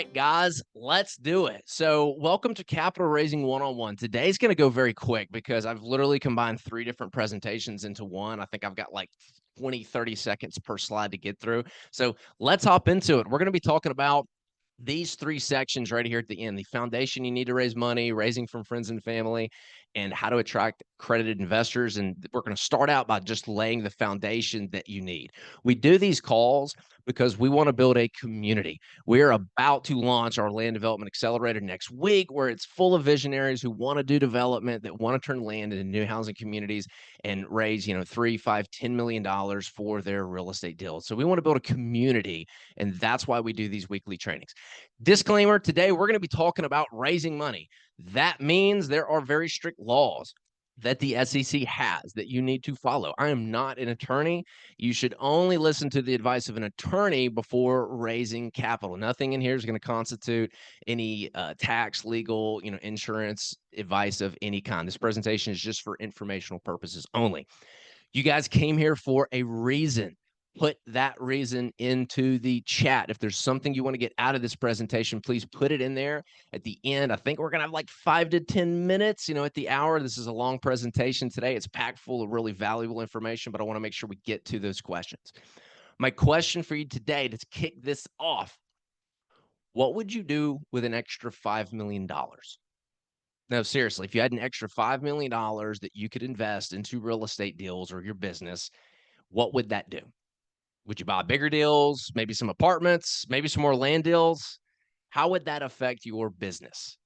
right, guys, let's do it. So, welcome to Capital Raising One-on-One. Today's going to go very quick because I've literally combined three different presentations into one. I think I've got like 20, 30 seconds per slide to get through. So, let's hop into it. We're going to be talking about these three sections right here at the end: the foundation you need to raise money, raising from friends and family, and how to attract accredited investors. And we're going to start out by just laying the foundation that you need. We do these calls because we want to build a community. We're about to launch our land development accelerator next week, where it's full of visionaries who want to do development, that want to turn land into new housing communities and raise, $3, $5, $10 million for their real estate deals. So we want to build a community, and that's why we do these weekly trainings. Disclaimer: today we're going to be talking about raising money. That means there are very strict laws that the SEC has that you need to follow. I am not an attorney. You should only listen to the advice of an attorney before raising capital. Nothing in here is going to constitute any tax, legal, insurance advice of any kind. This presentation is just for informational purposes only. You guys came here for a reason. Put that reason into the chat. If there's something you want to get out of this presentation, please put it in there at the end. I think we're going to have like 5 to 10 minutes, at the hour. This is a long presentation today. It's packed full of really valuable information, but I want to make sure we get to those questions. My question for you today to kick this off: what would you do with an extra $5 million? No, seriously, if you had an extra $5 million that you could invest into real estate deals or your business, what would that do? Would you buy bigger deals, maybe some apartments, maybe some more land deals? How would that affect your business?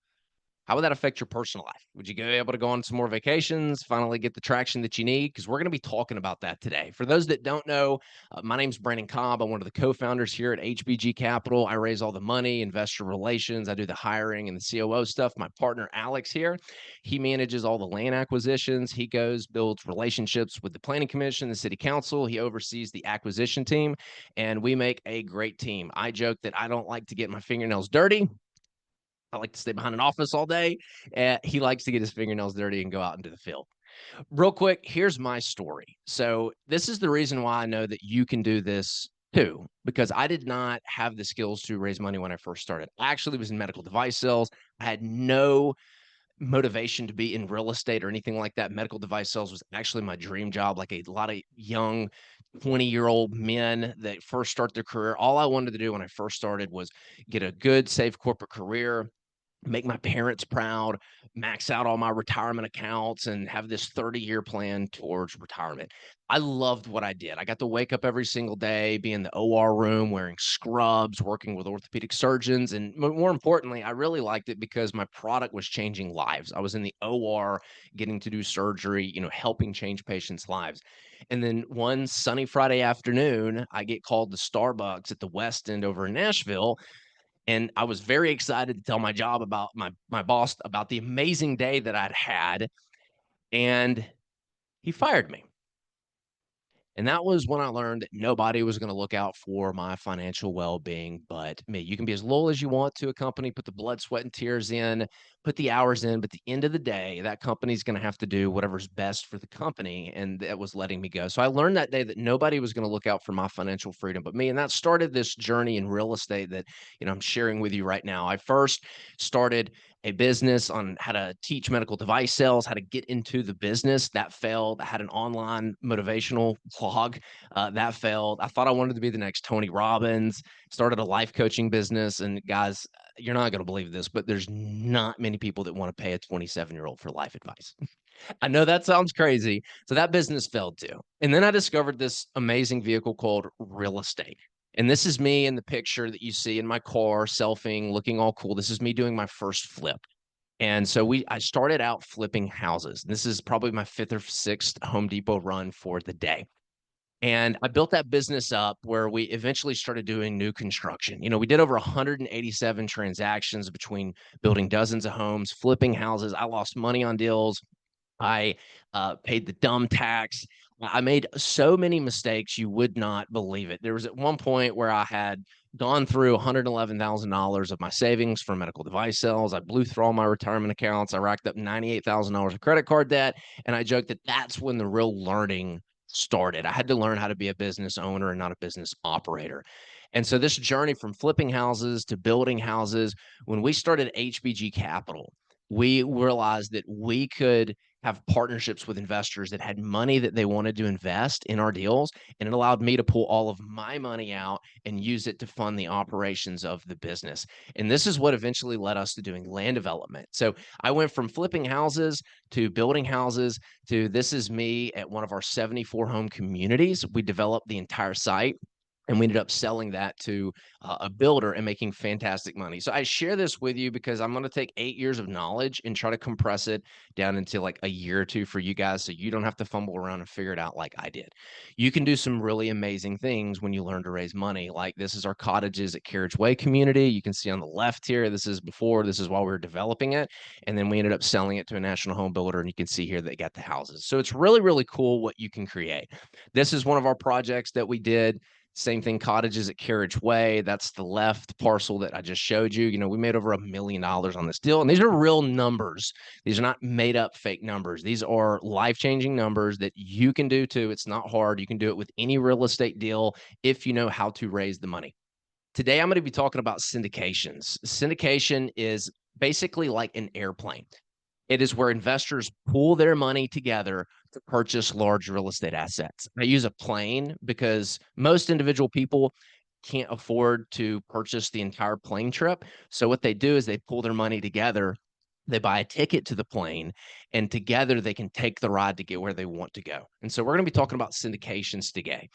How would that affect your personal life? Would you be able to go on some more vacations, finally get the traction that you need? Because we're going to be talking about that today. For those that don't know, my name's Cobb. I'm one of the co-founders here at HBG Capital. I raise all the money, investor relations. I do the hiring and the COO stuff. My partner, Alex, here, he manages all the land acquisitions. He builds relationships with the planning commission, the city council. He oversees the acquisition team, and we make a great team. I joke that I don't like to get my fingernails dirty. I like to stay behind an office all day. He likes to get his fingernails dirty and go out into the field. Real quick, here's my story. So this is the reason why I know that you can do this too, because I did not have the skills to raise money when I first started. I actually was in medical device sales. I had no motivation to be in real estate or anything like that. Medical device sales was actually my dream job. Like a lot of young 20-year-old men that first start their career, all I wanted to do when I first started was get a good, safe corporate career, make my parents proud, max out all my retirement accounts, and have this 30-year plan towards retirement. I loved what I did. I got to wake up every single day, be in the OR room, wearing scrubs, working with orthopedic surgeons. And more importantly, I really liked it because my product was changing lives. I was in the OR getting to do surgery, helping change patients' lives. And then one sunny Friday afternoon, I get called to Starbucks at the West End over in Nashville, and I was very excited to tell my boss about the amazing day that I'd had, and he fired me. And that was when I learned that nobody was going to look out for my financial well-being but me. You can be as loyal as you want to a company, put the blood, sweat, and tears in, put the hours in, but at the end of the day, that company's going to have to do whatever's best for the company, and that was letting me go. So I learned that day that nobody was going to look out for my financial freedom but me, and that started this journey in real estate that, I'm sharing with you right now. I first started a business on how to teach medical device sales, how to get into the business. That failed. I had an online motivational blog. That failed. I thought I wanted to be the next Tony Robbins, started a life coaching business. And guys, you're not going to believe this, but there's not many people that want to pay a 27-year-old for life advice. I know that sounds crazy. So that business failed too. And then I discovered this amazing vehicle called real estate. And this is me in the picture that you see in my car, selfing, looking all cool. This is me doing my first flip. And so I started out flipping houses. This is probably my fifth or sixth Home Depot run for the day. And I built that business up where we eventually started doing new construction. We did over 187 transactions between building dozens of homes, flipping houses. I lost money on deals. I paid the dumb tax. I made so many mistakes, you would not believe it. There was at one point where I had gone through $111,000 of my savings from medical device sales. I blew through all my retirement accounts. I racked up $98,000 of credit card debt. And I joked that that's when the real learning started. I had to learn how to be a business owner and not a business operator. And so this journey from flipping houses to building houses, when we started HBG Capital, we realized that we could have partnerships with investors that had money that they wanted to invest in our deals. And it allowed me to pull all of my money out and use it to fund the operations of the business. And this is what eventually led us to doing land development. So I went from flipping houses to building houses to this is me at one of our 74 home communities. We developed the entire site and we ended up selling that to a builder and making fantastic money. So I share this with you because I'm going to take 8 years of knowledge and try to compress it down into like a year or two for you guys so you don't have to fumble around and figure it out like I did. You can do some really amazing things when you learn to raise money. Like this is our cottages at Carriage Way community. You can see on the left here, this is before, this is while we were developing it. And then we ended up selling it to a national home builder. And you can see here they got the houses. So it's really, really cool what you can create. This is one of our projects that we did. Same thing, cottages at Carriage Way. That's the left parcel that I just showed you. You know, we made over $1 million on this deal. And these are real numbers. These are not made up fake numbers. These are life-changing numbers that you can do too. It's not hard. You can do it with any real estate deal if you know how to raise the money. Today, I'm going to be talking about syndications. Syndication is basically like an airplane. It is where investors pool their money together to purchase large real estate assets. I use a plane because most individual people can't afford to purchase the entire plane trip. So what they do is they pool their money together. They buy a ticket to the plane, and together they can take the ride to get where they want to go. And so we're going to be talking about syndications today.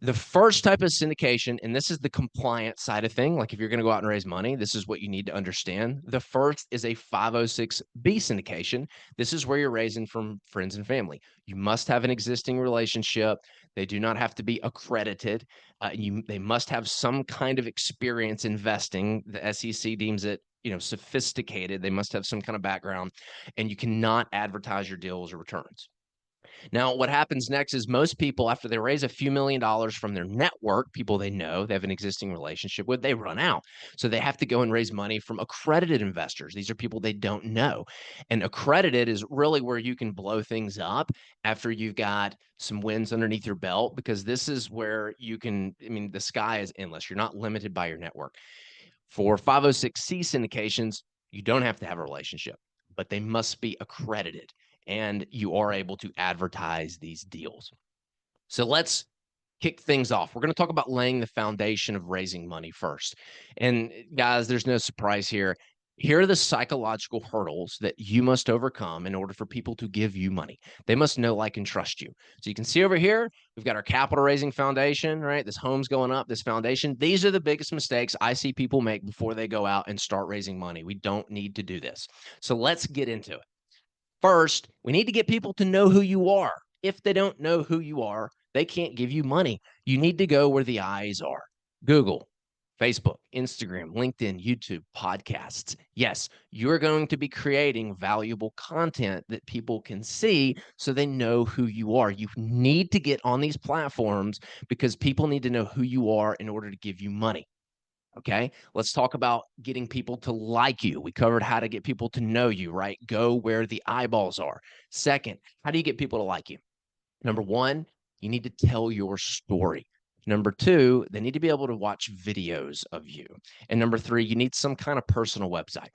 The first type of syndication, and this is the compliance side of thing, like if you're going to go out and raise money, this is what you need to understand. The first is a 506B syndication. This is where you're raising from friends and family. You must have an existing relationship. They do not have to be accredited. They must have some kind of experience investing. The SEC deems it, sophisticated. They must have some kind of background, and you cannot advertise your deals or returns. Now, what happens next is most people, after they raise a few $1,000,000 from their network, people they know, they have an existing relationship with, they run out. So they have to go and raise money from accredited investors. These are people they don't know. And accredited is really where you can blow things up after you've got some wins underneath your belt, because this is where you can, the sky is endless. You're not limited by your network. For 506C syndications, you don't have to have a relationship, but they must be accredited, and you are able to advertise these deals. So let's kick things off. We're going to talk about laying the foundation of raising money first. And guys, there's no surprise here. Here are the psychological hurdles that you must overcome in order for people to give you money. They must know, like, and trust you. So you can see over here, we've got our capital raising foundation, right? This home's going up, this foundation. These are the biggest mistakes I see people make before they go out and start raising money. We don't need to do this. So let's get into it. First, we need to get people to know who you are. If they don't know who you are, they can't give you money. You need to go where the eyes are. Google, Facebook, Instagram, LinkedIn, YouTube, podcasts. Yes, you're going to be creating valuable content that people can see so they know who you are. You need to get on these platforms because people need to know who you are in order to give you money. Okay, let's talk about getting people to like you. We covered how to get people to know you, right? Go where the eyeballs are. Second, how do you get people to like you? Number one, you need to tell your story. Number two, they need to be able to watch videos of you. And number three, you need some kind of personal website.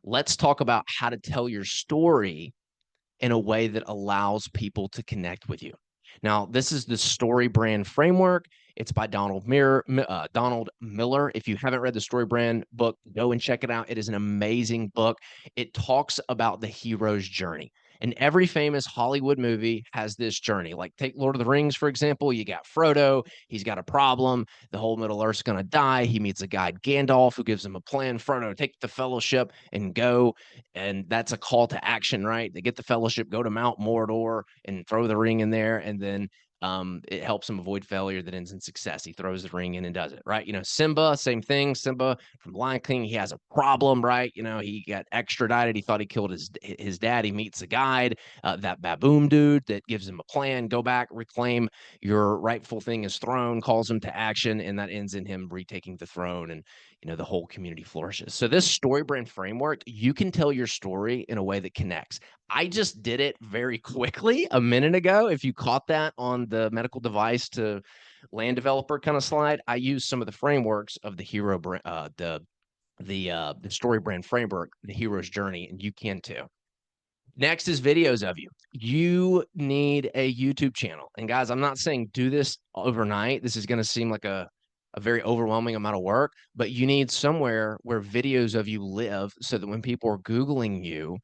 Let's talk about how to tell your story in a way that allows people to connect with you. Now, this is the Story Brand Framework. It's by Donald Miller. If you haven't read the Story Brand book, go and check it out. It is an amazing book. It talks about the hero's journey. And every famous Hollywood movie has this journey. Like take Lord of the Rings, for example. You got Frodo. He's got a problem. The whole Middle Earth's going to die. He meets a guy, Gandalf, who gives him a plan. Frodo, take the fellowship and go. And that's a call to action, right? They get the fellowship, go to Mount Mordor and throw the ring in there. And then it helps him avoid failure that ends in success. He throws the ring in and does it, right? Simba, same thing. Simba from Lion King, he has a problem, right? He got extradited. He thought he killed his dad. He meets a guide, that baboon dude that gives him a plan. Go back, reclaim your rightful thing as throne, calls him to action, and that ends in him retaking the throne, and the whole community flourishes. So this story brand framework, you can tell your story in a way that connects. I just did it very quickly a minute ago. If you caught that on the medical device to land developer kind of slide, I used some of the frameworks of the hero brand, the story brand framework, the hero's journey, and you can too. Next is videos of you. You need a YouTube channel. And guys, I'm not saying do this overnight. This is going to seem like a very overwhelming amount of work, but you need somewhere where videos of you live so that when people are Googling you,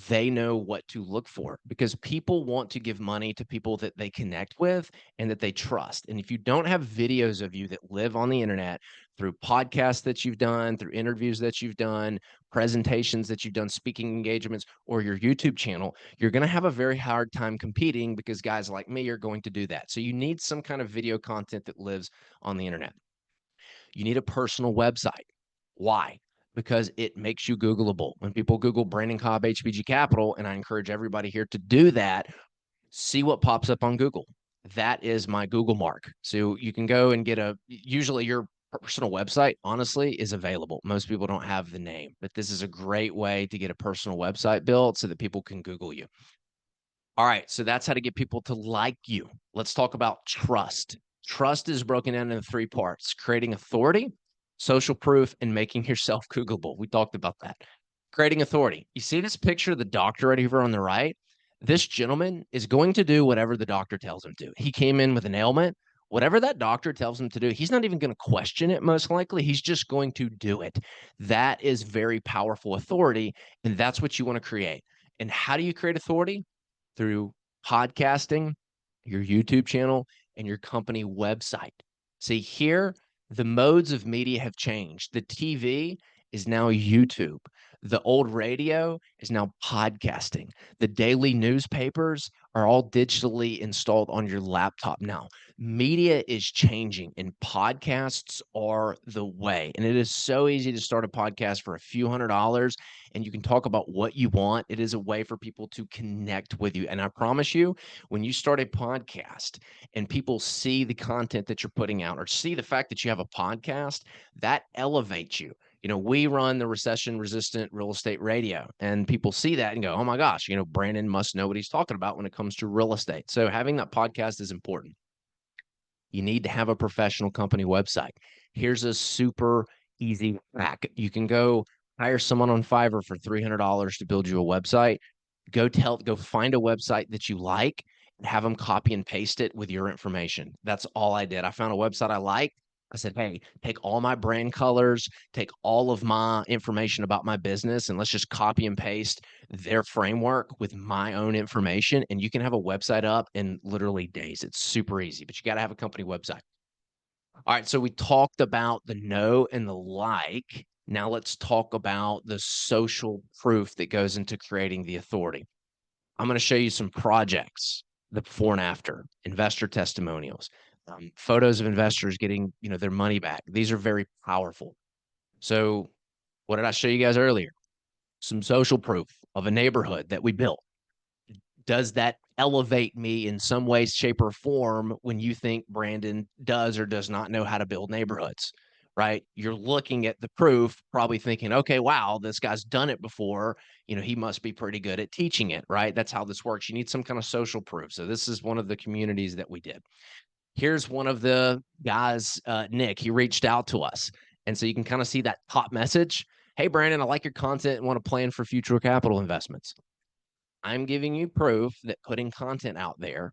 they know what to look for because people want to give money to people that they connect with and that they trust. And if you don't have videos of you that live on the internet through podcasts that you've done, through interviews that you've done, presentations that you've done, speaking engagements, or your YouTube channel, you're going to have a very hard time competing because guys like me are going to do that. So you need some kind of video content that lives on the internet. You need a personal website. Why? Because it makes you Googleable. When people Google Brandon Cobb, HBG Capital, and I encourage everybody here to do that, see what pops up on Google. That is my Google mark. So you can go and get usually your personal website, honestly, is available. Most people don't have the name, but this is a great way to get a personal website built so that people can Google you. All right, so that's how to get people to like you. Let's talk about trust. Trust is broken down into three parts: creating authority, social proof, and making yourself Googleable. We talked about that. Creating authority. You see this picture of the doctor right over on the right? This gentleman is going to do whatever the doctor tells him to. He came in with an ailment. Whatever that doctor tells him to do, he's not even going to question it, most likely. He's just going to do it. That is very powerful authority, and that's what you want to create. And how do you create authority? Through podcasting, your YouTube channel, and your company website. See, here, the modes of media have changed. The TV is now YouTube. The old radio is now podcasting. The daily newspapers are all digitally installed on your laptop now. Media is changing, and podcasts are the way. And it is so easy to start a podcast for a few $100s, and you can talk about what you want. It is a way for people to connect with you. And I promise you, when you start a podcast and people see the content that you're putting out or see the fact that you have a podcast, that elevates you. You know, we run the recession resistant real estate radio, and people see that and go, oh my gosh, you know, Brandon must know what he's talking about when it comes to real estate. So having that podcast is important. You need to have a professional company website. Here's a super easy hack. You can go hire someone on Fiverr for $300 to build you a website. Go find a website that you like and have them copy and paste it with your information. That's all I did. I found a website I like. I said, hey, take all my brand colors, take all of my information about my business, and let's just copy and paste their framework with my own information. And you can have a website up in literally days. It's super easy, but you got to have a company website. All right. So we talked about the no and the like. Now let's talk about the social proof that goes into creating the authority. I'm going to show you some projects, the before and after, investor testimonials, photos of investors getting, you know, their money back. These are very powerful. So what did I show you guys earlier? Some social proof of a neighborhood that we built. Does that elevate me in some way, shape, or form when you think Brandon does or does not know how to build neighborhoods? Right? You're looking at the proof, probably thinking, okay, wow, this guy's done it before. You know, he must be pretty good at teaching it, right? That's how this works. You need some kind of social proof. So this is one of the communities that we did. Here's one of the guys, Nick, he reached out to us. And so you can kind of see that top message. Hey, Brandon, I like your content and want to plan for future capital investments. I'm giving you proof that putting content out there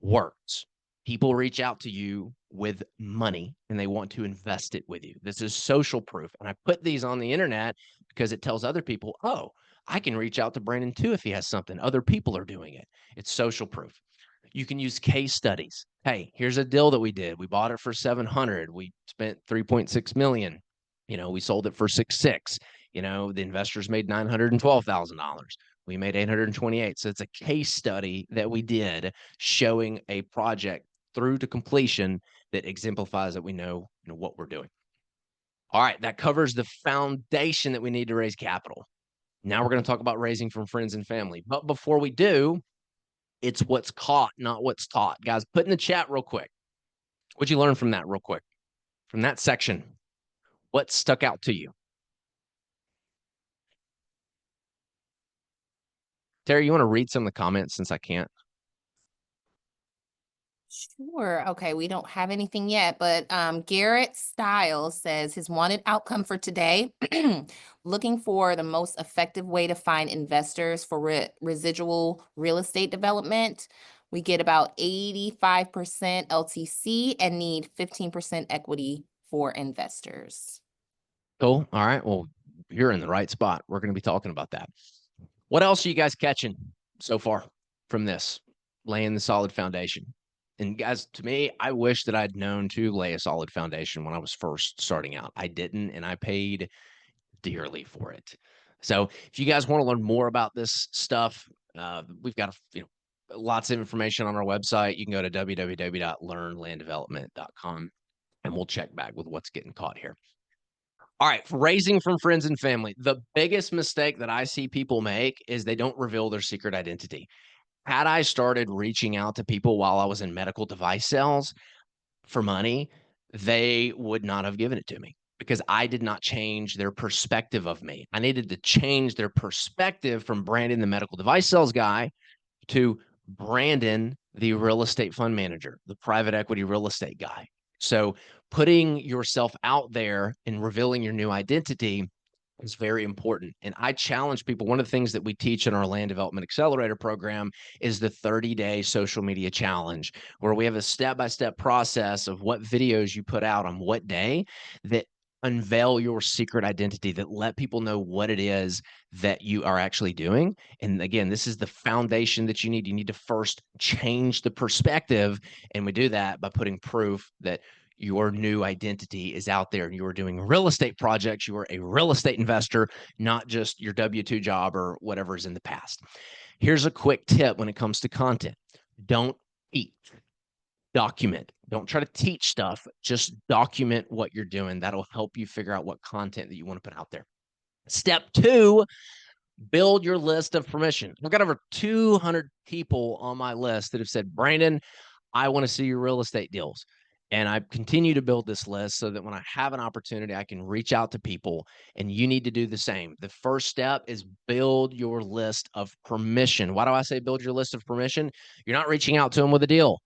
works. People reach out to you with money and they want to invest it with you. This is social proof. And I put these on the internet because it tells other people, oh, I can reach out to Brandon too if he has something. Other people are doing it. It's social proof. You can use case studies. Hey, here's a deal that we did. We bought it for 700. We spent 3.6 million. You know, we sold it for 6.6. You know, the investors made $912,000. We made 828. So it's a case study that we did showing a project through to completion that exemplifies that we know, you know what we're doing. All right, that covers the foundation that we need to raise capital. Now we're going to talk about raising from friends and family. But before we do, it's what's caught, not what's taught. Guys, put in the chat real quick. What'd you learn from that real quick? From that section, what stuck out to you? Terry, you want to read some of the comments since I can't? Sure. Okay, we don't have anything yet, but Garrett Styles says his wanted outcome for today, looking for the most effective way to find investors for residual real estate development. We get about 85% LTC and need 15% equity for investors. Cool. All right. Well, you're in the right spot. We're going to be talking about that. What else are you guys catching so far from this? Laying the solid foundation. And guys, to me, I wish that I'd known to lay a solid foundation when I was first starting out. I didn't, and I paid dearly for it. So if you guys want to learn more about this stuff, we've got lots of information on our website. You can go to www.learnlanddevelopment.com and we'll check back with what's getting caught here. All right, raising from friends and family. The biggest mistake that I see people make is they don't reveal their secret identity. Had I started reaching out to people while I was in medical device sales for money, they would not have given it to me because I did not change their perspective of me. I needed to change their perspective from Brandon, the medical device sales guy, to Brandon, the real estate fund manager, the private equity real estate guy. So putting yourself out there and revealing your new identity is very important. And I challenge people. One of the things that we teach in our land development accelerator program is the 30-day social media challenge, where we have a step-by-step process of what videos you put out on what day that unveil your secret identity, that let people know what it is that you are actually doing. And again, this is the foundation that you need. You need to first change the perspective. And we do that by putting proof that your new identity is out there and you are doing real estate projects. You are a real estate investor, not just your W-2 job or whatever is in the past. Here's a quick tip when it comes to content. Don't teach, document. Don't try to teach stuff. Just document what you're doing. That'll help you figure out what content that you want to put out there. Step 2, build your list of permission. I've got over 200 people on my list that have said, Brandon, I want to see your real estate deals. And I continue to build this list so that when I have an opportunity, I can reach out to people, and you need to do the same. The first step is build your list of permission. Why do I say build your list of permission? You're not reaching out to them with a deal.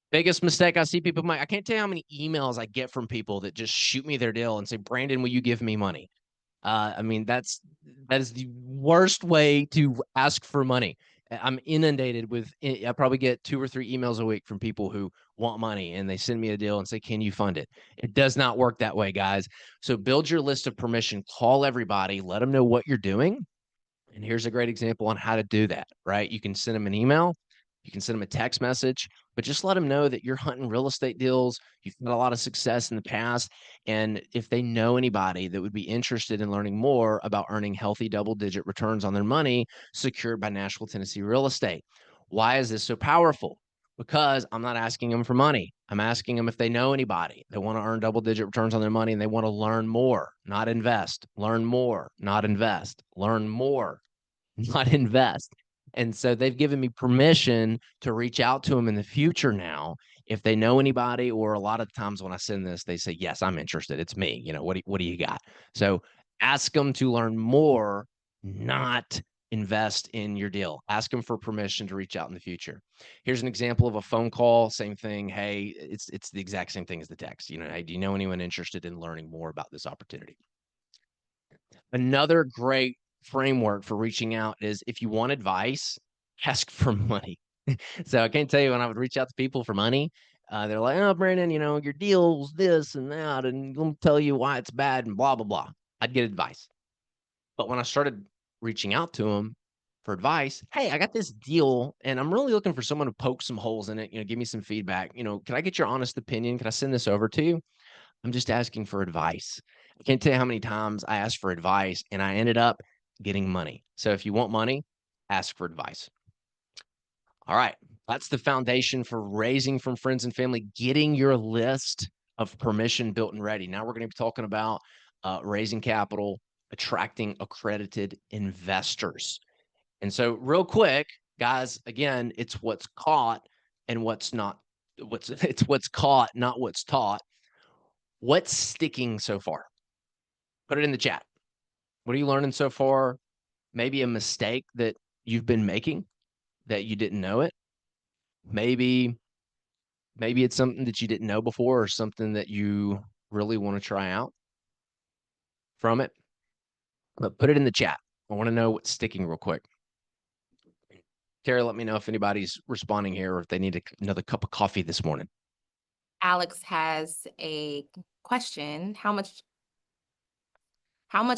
Biggest mistake I see people make. I can't tell you how many emails I get from people that just shoot me their deal and say, Brandon, will you give me money? I mean, that is the worst way to ask for money. I'm inundated with. I probably get 2 or 3 emails a week from people who want money, and they send me a deal and say, "Can you fund it?" It does not work that way, guys. So build your list of permission. Call everybody. Let them know what you're doing. And here's a great example on how to do that. Right? You can send them an email. You can send them a text message, but just let them know that you're hunting real estate deals. You've had a lot of success in the past. And if they know anybody that would be interested in learning more about earning healthy double-digit returns on their money secured by Nashville, Tennessee real estate. Why is this so powerful? Because I'm not asking them for money. I'm asking them if they know anybody that want to earn double-digit returns on their money and they want to learn more, not invest. Learn more, not invest. Learn more, not invest. And so they've given me permission to reach out to them in the future now if they know anybody, or a lot of times when I send this, they say, yes, I'm interested. It's me. What do you got? So ask them to learn more, not invest in your deal. Ask them for permission to reach out in the future. Here's an example of a phone call. Same thing. Hey, it's the exact same thing as the text. Hey, do you know anyone interested in learning more about this opportunity? Another great framework for reaching out is if you want advice, ask for money. So I can't tell you when I would reach out to people for money, they're like, oh, Brandon, your deal's this and that, and let me tell you why it's bad and blah, blah, blah. I'd get advice. But when I started reaching out to them for advice, hey, I got this deal and I'm really looking for someone to poke some holes in it, give me some feedback. Can I get your honest opinion? Can I send this over to you? I'm just asking for advice. I can't tell you how many times I asked for advice and I ended up getting money. So if you want money, ask for advice. All right. That's the foundation for raising from friends and family, getting your list of permission built and ready. Now we're going to be talking about raising capital, attracting accredited investors. And so real quick, guys, again, it's what's caught and what's not. It's what's caught, not what's taught. What's sticking so far? Put it in the chat. What are you learning so far? Maybe a mistake that you've been making that you didn't know it. Maybe it's something that you didn't know before or something that you really want to try out from it. But put it in the chat. I want to know what's sticking real quick. Terry, let me know if anybody's responding here or if they need another cup of coffee this morning. Alex has a question. How much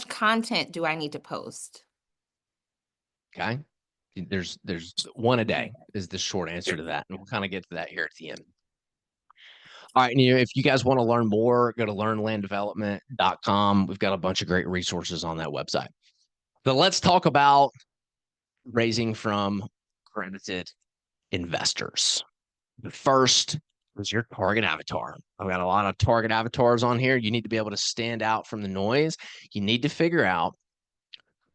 content do I need to post? Okay. There's one a day is the short answer to that. And we'll kind of get to that here at the end. All right. And if you guys want to learn more, go to learnlanddevelopment.com. We've got a bunch of great resources on that website. So let's talk about raising from accredited investors. The first is your target avatar. I've got a lot of target avatars on here. You need to be able to stand out from the noise. You need to figure out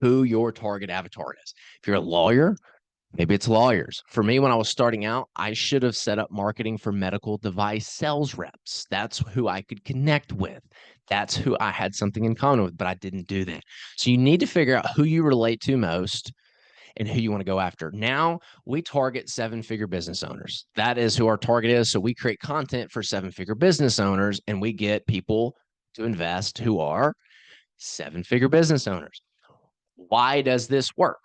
who your target avatar is. If you're a lawyer, maybe it's lawyers. For me, when I was starting out, I should have set up marketing for medical device sales reps. That's who I could connect with. That's who I had something in common with, but I didn't do that. So you need to figure out who you relate to most and who you want to go after. Now we target 7-figure business owners. That is who our target is. So we create content for 7-figure business owners and we get people to invest who are 7-figure business owners. Why does this work?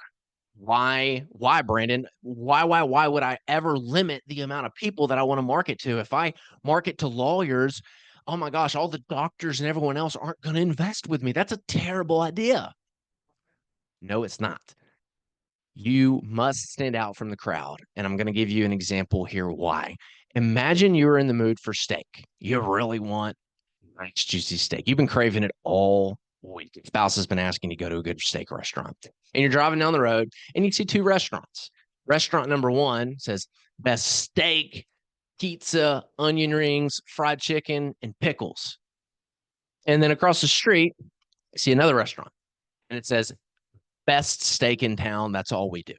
Why, Brandon? Why would I ever limit the amount of people that I want to market to? If I market to lawyers, oh my gosh, all the doctors and everyone else aren't going to invest with me. That's a terrible idea. No, it's not. You must stand out from the crowd. And I'm going to give you an example here why. Imagine you're in the mood for steak. You really want nice, juicy steak. You've been craving it all week. Your spouse has been asking you to go to a good steak restaurant. And you're driving down the road and you see 2 restaurants. Restaurant number 1 says best steak, pizza, onion rings, fried chicken, and pickles. And then across the street, you see another restaurant and it says best steak in town. That's all we do.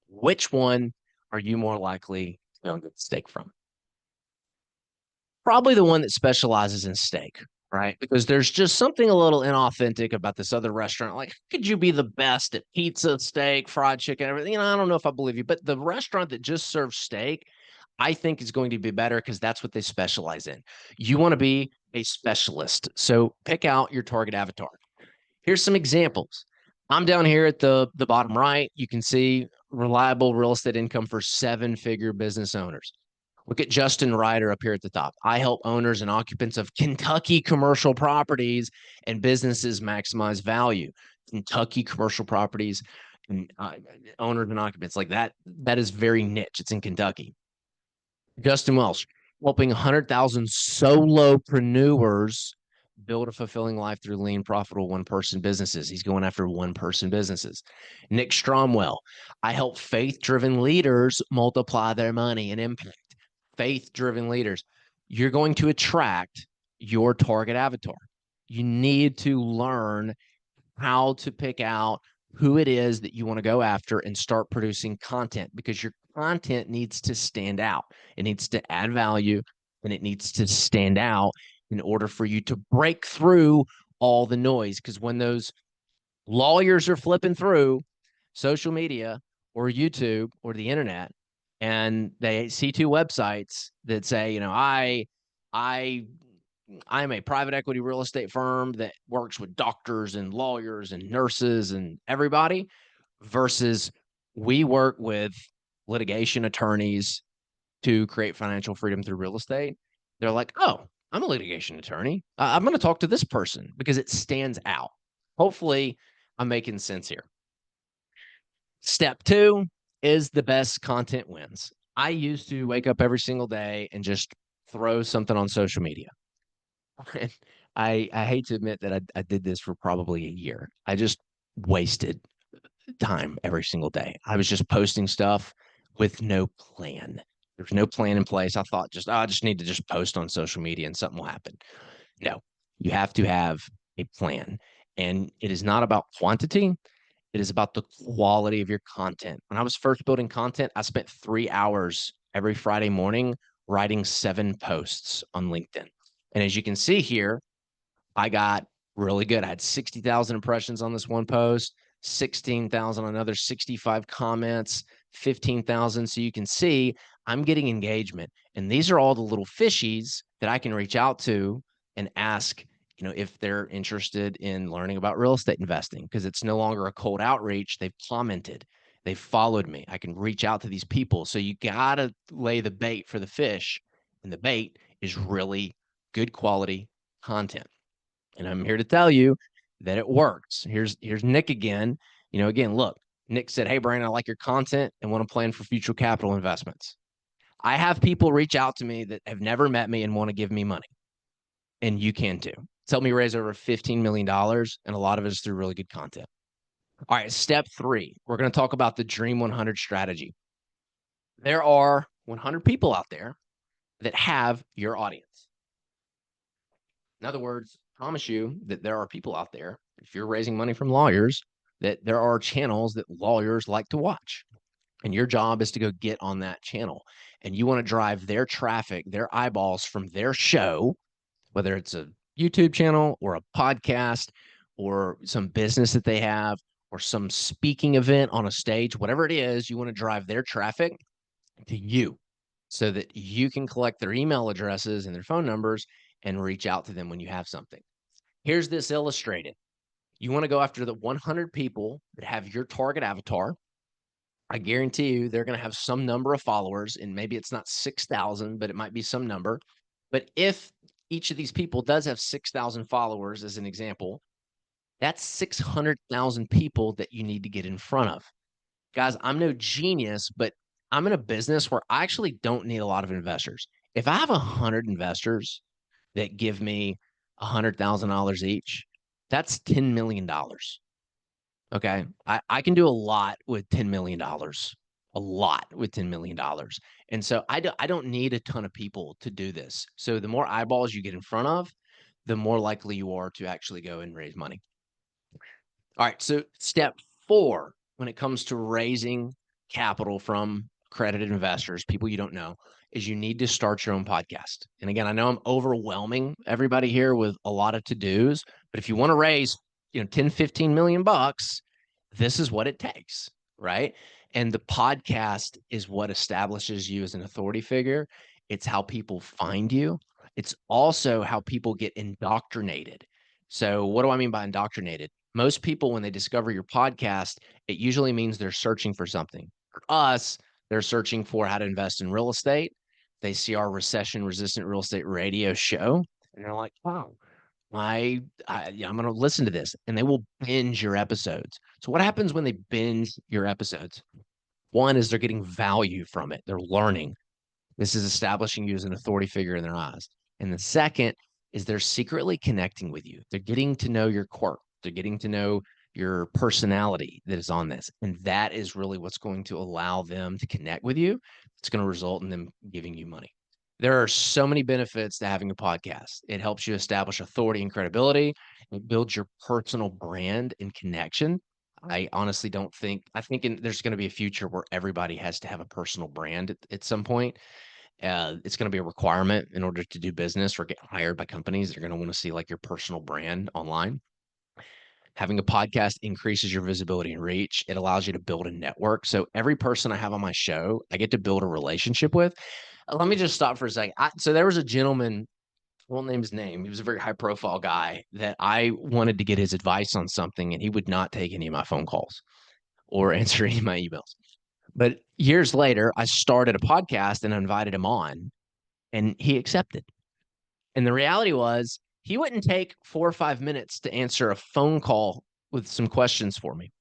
Which one are you more likely to get steak from? Probably the one that specializes in steak, right? Because there's just something a little inauthentic about this other restaurant. Like, could you be the best at pizza, steak, fried chicken, everything? I don't know if I believe you, but the restaurant that just serves steak, I think is going to be better because that's what they specialize in. You want to be a specialist. So pick out your target avatar. Here's some examples. I'm down here at the bottom right. You can see reliable real estate income for 7-figure business owners. Look at Justin Ryder up here at the top. I help owners and occupants of Kentucky commercial properties and businesses maximize value. Kentucky commercial properties and owners and occupants like that. That is very niche. It's in Kentucky. Justin Welsh, helping 100,000 solopreneurs build a fulfilling life through lean, profitable one-person businesses. He's going after one-person businesses. Nick Stromwell, I help faith-driven leaders multiply their money and impact. Faith-driven leaders. You're going to attract your target avatar. You need to learn how to pick out who it is that you want to go after and start producing content because your content needs to stand out. It needs to add value and it needs to stand out in order for you to break through all the noise. Because when those lawyers are flipping through social media or YouTube or the internet and they see 2 websites that say, I'm a private equity real estate firm that works with doctors and lawyers and nurses and everybody versus we work with litigation attorneys to create financial freedom through real estate. They're like, oh, I'm a litigation attorney. I'm going to talk to this person because it stands out. Hopefully, I'm making sense here. Step 2 is the best content wins. I used to wake up every single day and just throw something on social media. I hate to admit that I did this for probably a year. I just wasted time every single day. I was just posting stuff with no plan. There's no plan in place. I thought I just need to just post on social media and something will happen. No, you have to have a plan. And it is not about quantity. It is about the quality of your content. When I was first building content, I spent 3 hours every Friday morning writing 7 posts on LinkedIn. And as you can see here, I got really good. I had 60,000 impressions on this one post, 16,000, another 65 comments, 15,000. So you can see I'm getting engagement. And these are all the little fishies that I can reach out to and ask, if they're interested in learning about real estate investing, because it's no longer a cold outreach. They've commented, they've followed me. I can reach out to these people. So you got to lay the bait for the fish, and the bait is really good quality content. And I'm here to tell you that it works. Here's Nick again. Again, look, Nick said, "Hey, Brandon, I like your content and want to plan for future capital investments." I have people reach out to me that have never met me and want to give me money. And you can too. It's helped me raise over $15 million, and a lot of it is through really good content. All right, step 3, we're going to talk about the Dream 100 strategy. There are 100 people out there that have your audience. In other words, I promise you that there are people out there, if you're raising money from lawyers, that there are channels that lawyers like to watch. And your job is to go get on that channel. And you want to drive their traffic, their eyeballs from their show, whether it's a YouTube channel or a podcast or some business that they have or some speaking event on a stage, whatever it is, you want to drive their traffic to you so that you can collect their email addresses and their phone numbers and reach out to them when you have something. Here's this illustrated. You want to go after the 100 people that have your target avatar. I guarantee you they're going to have some number of followers, and maybe it's not 6,000, but it might be some number. But if each of these people does have 6,000 followers, as an example, that's 600,000 people that you need to get in front of. Guys, I'm no genius, but I'm in a business where I actually don't need a lot of investors. If I have 100 investors that give me $100,000 each, that's $10 million. Okay. I can do a lot with $10 million, a lot with $10 million. And so I don't need a ton of people to do this. So the more eyeballs you get in front of, the more likely you are to actually go and raise money. All right. So step 4, when it comes to raising capital from accredited investors, people you don't know, is you need to start your own podcast. And again, I know I'm overwhelming everybody here with a lot of to-dos, but if you want to raise, 10, 15 million bucks, this is what it takes, right? And the podcast is what establishes you as an authority figure. It's how people find you. It's also how people get indoctrinated. So what do I mean by indoctrinated? Most people, when they discover your podcast, it usually means they're searching for something. For us, they're searching for how to invest in real estate. They see our recession resistant real estate radio show and they're like, wow, I'm going to listen to this, and they will binge your episodes. So what happens when they binge your episodes? One is they're getting value from it. They're learning. This is establishing you as an authority figure in their eyes. And the second is they're secretly connecting with you. They're getting to know your quirk. They're getting to know your personality that is on this. And that is really what's going to allow them to connect with you. It's going to result in them giving you money. There are so many benefits to having a podcast. It helps you establish authority and credibility. It builds your personal brand and connection. I honestly don't think, there's going to be a future where everybody has to have a personal brand at some point. It's going to be a requirement in order to do business or get hired by companies. They're going to want to see like your personal brand online. Having a podcast increases your visibility and reach. It allows you to build a network. So every person I have on my show, I get to build a relationship with. Let me just stop for a second. So there was a gentleman, I won't name his name. He was a very high profile guy that I wanted to get his advice on something, and he would not take any of my phone calls or answer any of my emails. But years later, I started a podcast and I invited him on, and he accepted. And the reality was, he wouldn't take 4 or 5 minutes to answer a phone call with some questions for me.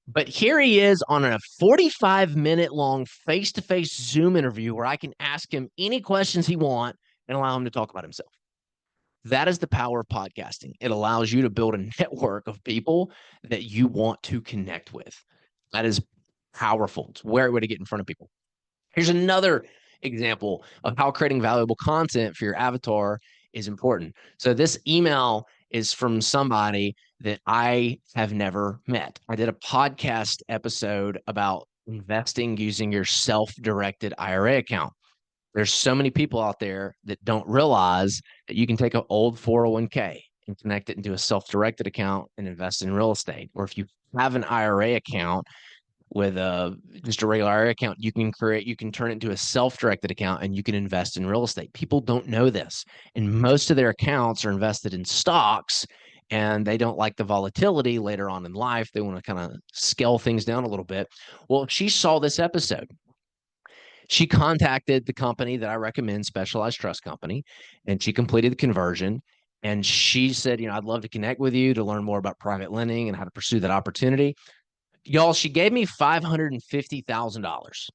But here he is on a 45-minute long face-to-face Zoom interview where I can ask him any questions he wants and allow him to talk about himself. That is the power of podcasting. It allows you to build a network of people that you want to connect with. That is powerful. It's a great way to get in front of people. Here's another example of how creating valuable content for your avatar is important. So this email is from somebody that I have never met. I did a podcast episode about investing using your self-directed IRA account. There's so many people out there that don't realize that you can take an old 401k and connect it into a self-directed account and invest in real estate. Or if you have an IRA account with just a regular IRA account, you can turn it into a self-directed account and you can invest in real estate. People don't know this. And most of their accounts are invested in stocks and they don't like the volatility later on in life. They want to kind of scale things down a little bit. Well, she saw this episode. She contacted the company that I recommend, Specialized Trust Company, and she completed the conversion. And she said, I'd love to connect with you to learn more about private lending and how to pursue that opportunity. Y'all, she gave me $550,000.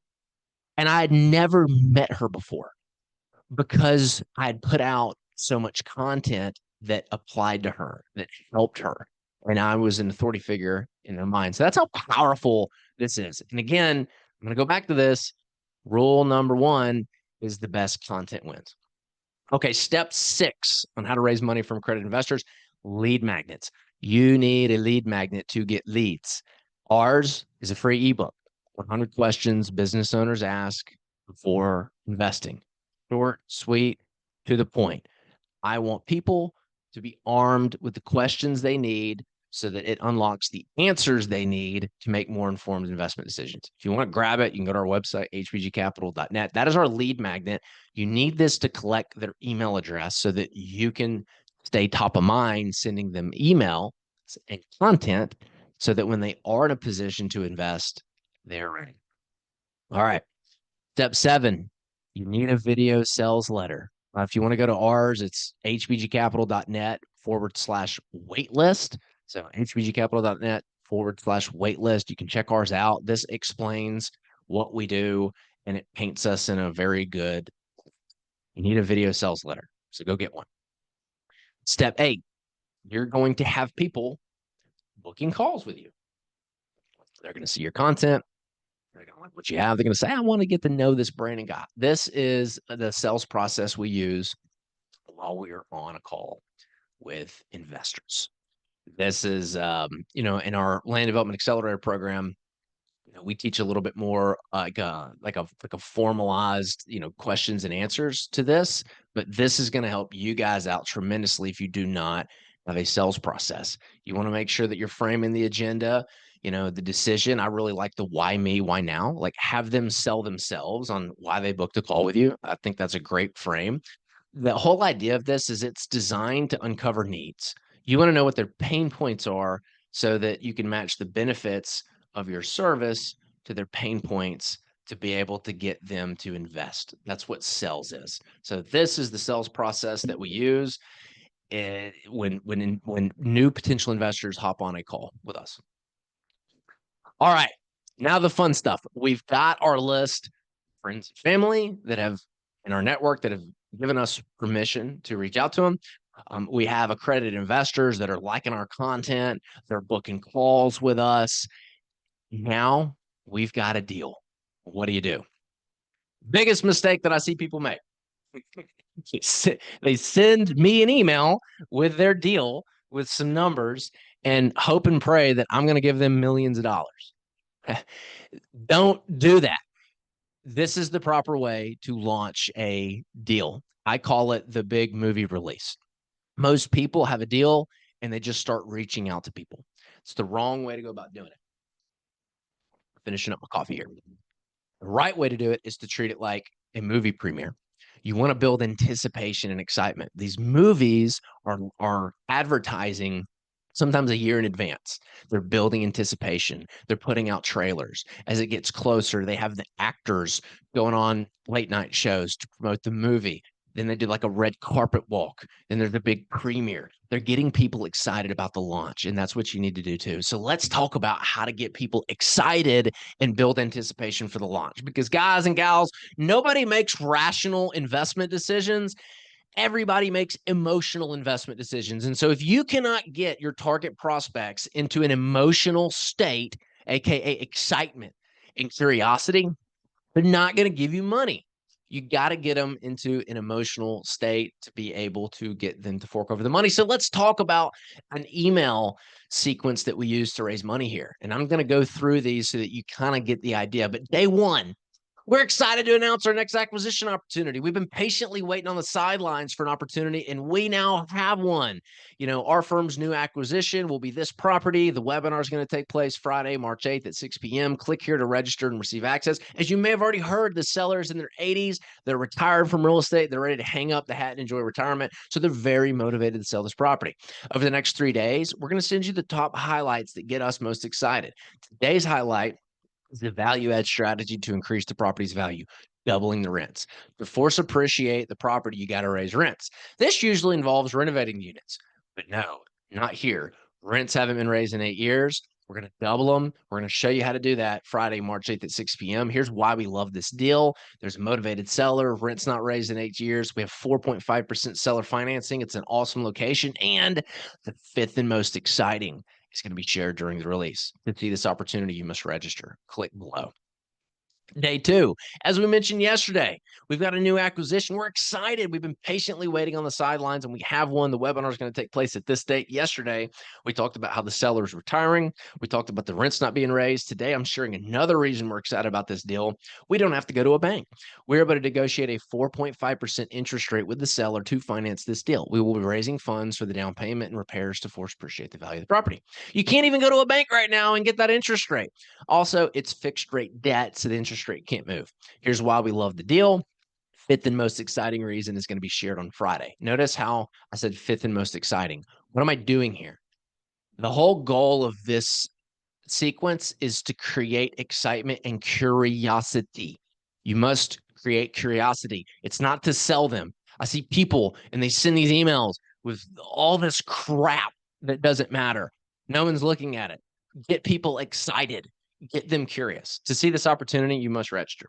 And I had never met her before because I had put out so much content that applied to her, that helped her. And I was an authority figure in their mind. So that's how powerful this is. And again, I'm going to go back to this. Rule number one is the best content wins. Okay, step 6 on how to raise money from accredited investors, lead magnets. You need a lead magnet to get leads. Ours is a free ebook, 100 questions business owners ask before investing. Short, sweet, to the point. I want people to be armed with the questions they need so that it unlocks the answers they need to make more informed investment decisions. If you want to grab it, you can go to our website, hbgcapital.net. That is our lead magnet. You need this to collect their email address so that you can stay top of mind, sending them email and content so that when they are in a position to invest, they're ready. All right. Step 7, you need a video sales letter. If you want to go to ours, it's hbgcapital.net/waitlist. So hbgcapital.net/waitlist. You can check ours out. This explains what we do and it paints us in a very good. You need a video sales letter. So go get one. Step 8, you're going to have people booking calls with you. They're going to see your content. They're going to like what you have. They're going to say, I want to get to know this Brandon guy. This is the sales process we use while we are on a call with investors. This is, in our land development accelerator program, we teach a little bit more like a formalized, questions and answers to this. But this is going to help you guys out tremendously if you do not have a sales process. You want to make sure that you're framing the agenda, the decision. I really like the why me, why now, like have them sell themselves on why they booked a call with you. I think that's a great frame. The whole idea of this is it's designed to uncover needs. You want to know what their pain points are so that you can match the benefits of your service to their pain points to be able to get them to invest. That's what sales is. So this is the sales process that we use when new potential investors hop on a call with us. All right, now the fun stuff. We've got our list, friends and family that have in our network that have given us permission to reach out to them. We have accredited investors that are liking our content. They're booking calls with us. Now we've got a deal. What do? Biggest mistake that I see people make. They send me an email with their deal with some numbers and hope and pray that I'm going to give them millions of dollars. Don't do that. This is the proper way to launch a deal. I call it the big movie release. Most people have a deal and they just start reaching out to people. It's the wrong way to go about doing it. Finishing up my coffee here. The right way to do it is to treat it like a movie premiere. You want to build anticipation and excitement. These movies are advertising sometimes a year in advance. They're building anticipation. They're putting out trailers. As it gets closer, they have the actors going on late night shows to promote the movie. Then they do like a red carpet walk. Then there's a big premiere. They're getting people excited about the launch, and that's what you need to do too. So let's talk about how to get people excited and build anticipation for the launch. Because guys and gals, nobody makes rational investment decisions. Everybody makes emotional investment decisions. And so if you cannot get your target prospects into an emotional state, aka excitement and curiosity, they're not going to give you money. You got to get them into an emotional state to be able to get them to fork over the money. So let's talk about an email sequence that we use to raise money here. And I'm going to go through these so that you kind of get the idea. But day one, We're excited to announce our next acquisition opportunity. We've been patiently waiting on the sidelines for an opportunity, and we now have one. Our firm's new acquisition will be this property. The webinar is going to take place Friday, March 8th at 6 p.m. Click here to register and receive access. As you may have already heard, the sellers in their 80s, they're retired from real estate. They're ready to hang up the hat and enjoy retirement. So they're very motivated to sell this property. Over the next 3 days, we're going to send you the top highlights that get us most excited. Today's highlight is the value add strategy to increase the property's value, doubling the rents. To force appreciate the property, you got to raise rents. This usually involves renovating the units, but no, not here. Rents haven't been raised in 8 years. We're going to double them. We're going to show you how to do that Friday, March 8th at 6 p.m. Here's why we love this deal. There's a motivated seller. Rent's not raised in 8 years. We have 4.5% seller financing. It's an awesome location. And the fifth and most exciting is going to be shared during the release. To see this opportunity, you must register. Click below. Day two, as we mentioned yesterday, we've got a new acquisition. We're excited. We've been patiently waiting on the sidelines, and we have one. The webinar is going to take place at this date. Yesterday, we talked about how the seller is retiring. We talked about the rents not being raised. Today, I'm sharing another reason we're excited about this deal. We don't have to go to a bank. We're able to negotiate a 4.5% interest rate with the seller to finance this deal. We will be raising funds for the down payment and repairs to force appreciate the value of the property. You can't even go to a bank right now and get that interest rate. Also, it's fixed rate debt, so the interest rate can't move. Here's why we love the deal. Fifth and most exciting reason is going to be shared on Friday. Notice how I said fifth and most exciting. What am I doing here? The whole goal of this sequence is to create excitement and curiosity. You must create curiosity. It's not to sell them. I see people and they send these emails with all this crap that doesn't matter. No one's looking at it. Get people excited. Get them curious. To see this opportunity, you must register.